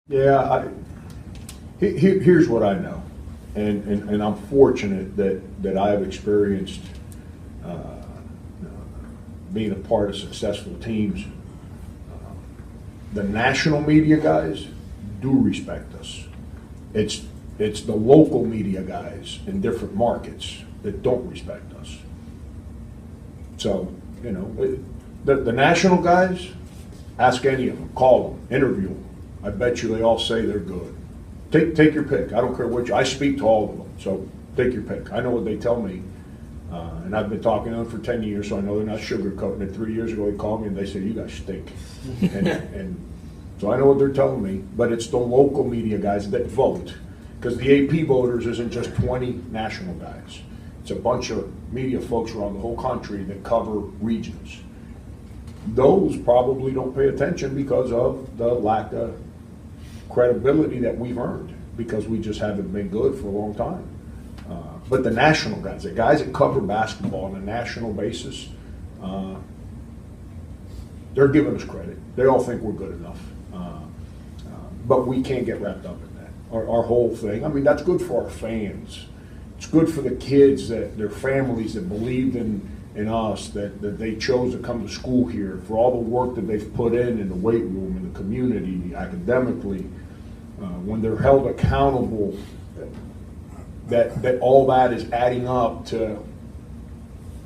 Yeah, here's what I know, and I'm fortunate that I have experienced being a part of successful teams. The national media guys do respect us. It's the local media guys in different markets that don't respect us. So, the national guys, ask any of them, call them, interview them. I bet you they all say they're good. Take your pick. I don't care which. I speak to all of them, so take your pick. I know what they tell me, and I've been talking to them for 10 years, so I know they're not sugarcoating it. 3 years ago, they called me and they said, "You guys stink," and so I know what they're telling me. But it's the local media guys that vote, because the AP voters isn't just 20 national guys. It's a bunch of media folks around the whole country that cover regions. Those probably don't pay attention because of the lack of credibility that we've earned, because we just haven't been good for a long time. But the national guys, the guys that cover basketball on a national basis, they're giving us credit. They all think we're good enough. But we can't get wrapped up in that. Our whole thing, I mean, that's good for our fans. It's good for the kids, that their families that believed in us, that they chose to come to school here, for all the work that they've put in the weight room, in the community, academically, when they're held accountable, that all that is adding up to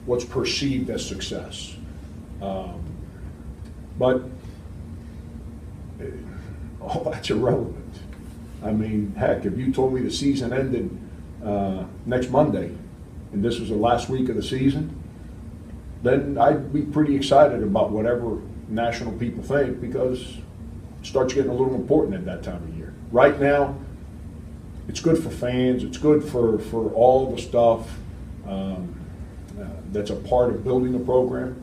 what's perceived as success. But all that's irrelevant. I mean, heck, if you told me the season ended next Monday and this was the last week of the season, then I'd be pretty excited about whatever national people think, because it starts getting a little important at that time of year. Right now, it's good for fans, it's good for all the stuff that's a part of building the program,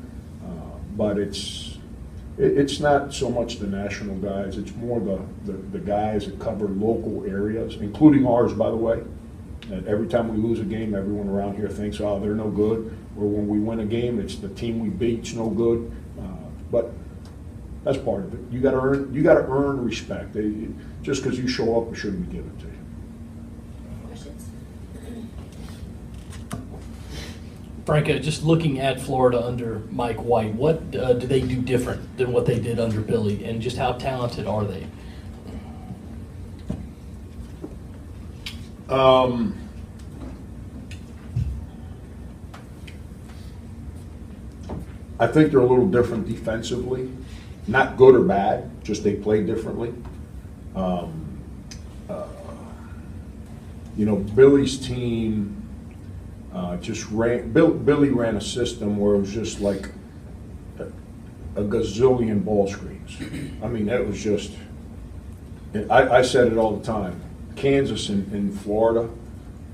but it's not so much the national guys, it's more the guys that cover local areas, including ours, by the way. And every time we lose a game, everyone around here thinks, oh, they're no good. Or when we win a game, it's the team we beat's no good. But that's part of it. You got to earn respect. Just because you show up, it shouldn't be given to you. Questions? Frank, just looking at Florida under Mike White, what do they do different than what they did under Billy, and just how talented are they? I think they're a little different defensively. Not good or bad, just they play differently. Billy's team Billy ran a system where it was just like a gazillion ball screens. I mean, that was just, I said it all the time. Kansas and Florida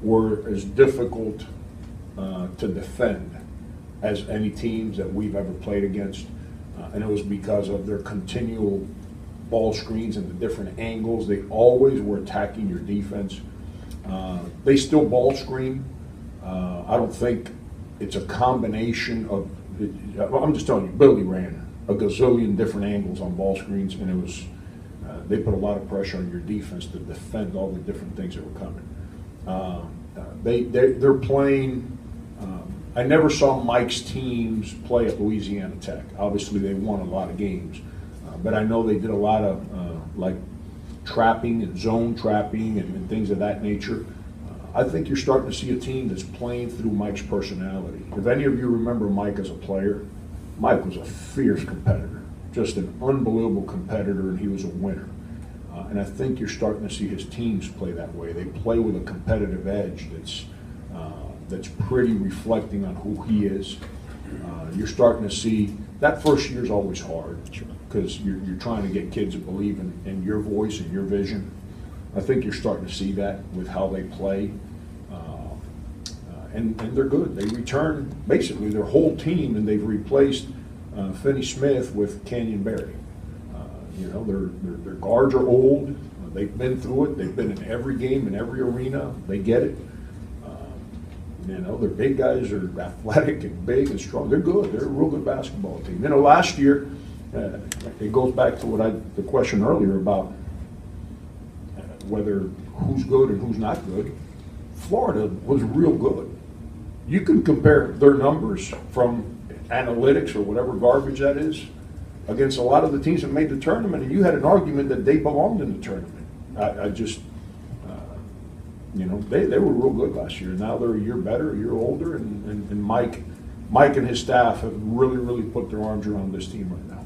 were as difficult to defend as any teams that we've ever played against. And it was because of their continual ball screens and the different angles. They always were attacking your defense. They still ball screen. I don't think it's a combination of, I'm just telling you, Billy ran a gazillion different angles on ball screens, and it was, they put a lot of pressure on your defense to defend all the different things that were coming. They're playing. I never saw Mike's teams play at Louisiana Tech. Obviously, they won a lot of games, but I know they did a lot of like trapping and zone trapping and things of that nature. I think you're starting to see a team that's playing through Mike's personality. If any of you remember Mike as a player, Mike was a fierce competitor, just an unbelievable competitor, and he was a winner. And I think you're starting to see his teams play that way. They play with a competitive edge that's pretty reflecting on who he is. You're starting to see that first year is always hard, because you're trying to get kids to believe in your voice and your vision. I think you're starting to see that with how they play, and they're good. They return basically their whole team, and they've replaced Finney Smith with Canyon Barry. Their guards are old. They've been through it. They've been in every game, in every arena. They get it. Their big guys are athletic and big and strong. They're good. They're a real good basketball team. Last year, it goes back to the question earlier about whether who's good and who's not good, Florida was real good. You can compare their numbers from analytics or whatever garbage that is against a lot of the teams that made the tournament, and you had an argument that they belonged in the tournament. I just, they were real good last year. Now they're a year better, a year older, and Mike and his staff have really, really put their arms around this team right now.